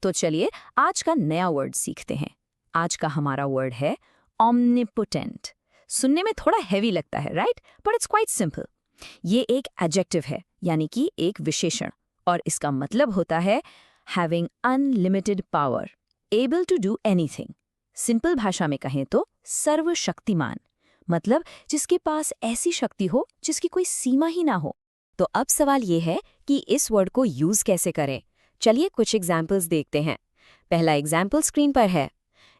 तो चलिए आज का नया वर्ड सीखते हैं। आज का हमारा वर्ड है omnipotent। सुनने में थोड़ा हैवी लगता है, right? But it's quite simple. ये एक एडजेक्टिव है, यानी कि एक विशेषण, और इसका मतलब होता है having unlimited power, able to do anything. Simple भाषा में कहें तो सर्वशक्तिमान, मतलब जिसके पास ऐसी शक्ति हो जिसकी कोई सीमा ही ना हो। तो अब सवाल ये है कि इस वर्ड को यूज कैसे करें। चलिए कुछ एग्जाम्पल्स देखते हैं। पहला एग्जाम्पल स्क्रीन पर है।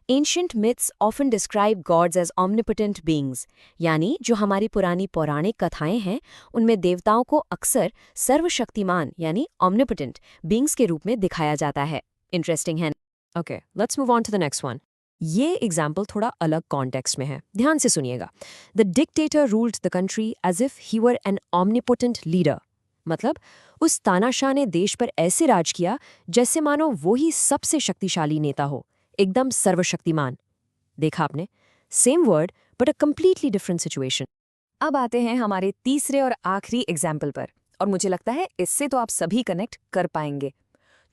Ancient myths often describe gods as omnipotent beings, यानी जो हमारी पुरानी पौराणिक कथाएं हैं उनमें देवताओं को अक्सर सर्वशक्तिमान यानी omnipotent beings के रूप में दिखाया जाता है। इंटरेस्टिंग है। Okay, let's move on to the next one. ये एग्जाम्पल थोड़ा अलग कॉन्टेक्स्ट में है, ध्यान से सुनिएगा। The dictator ruled the country as if he were an omnipotent leader. मतलब उस तानाशाह ने देश पर ऐसे राज किया जैसे मानो वो ही सबसे शक्तिशाली नेता हो, एकदम सर्वशक्तिमान। देखा आपने, same word but a completely different situation. अब आते हैं हमारे तीसरे और आखिरी एग्जाम्पल पर, और मुझे लगता है इससे तो आप सभी कनेक्ट कर पाएंगे।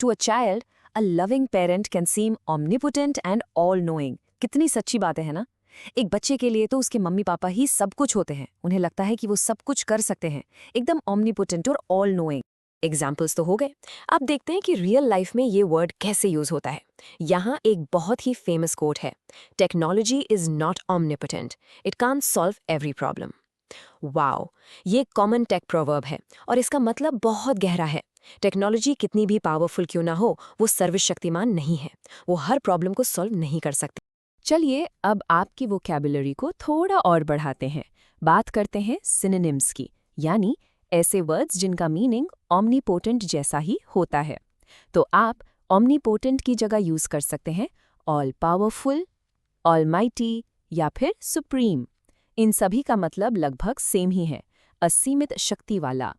To a child, a loving parent can seem omnipotent and all knowing. कितनी सच्ची बातें हैं ना। एक बच्चे के लिए तो उसके मम्मी पापा ही सब कुछ होते हैं, उन्हें लगता है कि वो सब कुछ कर सकते हैं, एकदम omnipotent और ऑल नोइंग। एग्जाम्पल्स तो हो गए। अब देखते हैं कि रियल लाइफ में ये वर्ड कैसे यूज होता है। यहाँ एक बहुत ही फेमस कोट है, technology is not omnipotent, it can't solve every problem. Wow, ये कॉमन टेक प्रोवर्ब है और इसका मतलब बहुत गहरा है। टेक्नोलॉजी कितनी भी पावरफुल क्यों ना हो, वो सर्वशक्तिमान नहीं है, वो हर प्रॉब्लम को सॉल्व नहीं कर सकती। चलिए अब आपकी वोकैबुलरी को थोड़ा और बढ़ाते हैं। बात करते हैं सिनोनिम्स की, यानी ऐसे वर्ड्स जिनका मीनिंग omnipotent जैसा ही होता है। तो आप omnipotent की जगह यूज कर सकते हैं ऑल पावरफुल, ऑलमाइटी या फिर सुप्रीम। इन सभी का मतलब लगभग सेम ही है, असीमित शक्ति वाला।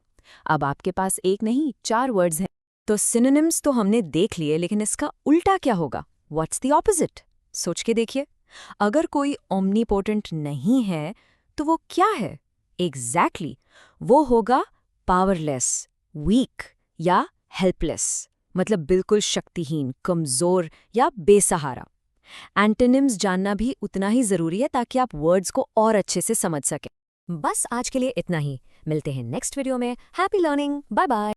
अब आपके पास एक नहीं 4 वर्ड्स हैं। तो सिनोनिम्स तो हमने देख लिए, लेकिन इसका उल्टा क्या होगा? What's the opposite? सोच के देखिए। अगर कोई omnipotent नहीं है तो वो क्या है? एग्जैक्टली वो होगा पावरलेस, वीक या हेल्पलेस, मतलब बिल्कुल शक्तिहीन, कमजोर या बेसहारा। एंटोनिम्स जानना भी उतना ही जरूरी है ताकि आप वर्ड्स को और अच्छे से समझ सकें। बस आज के लिए इतना ही। मिलते हैं नेक्स्ट वीडियो में। Happy learning, bye bye.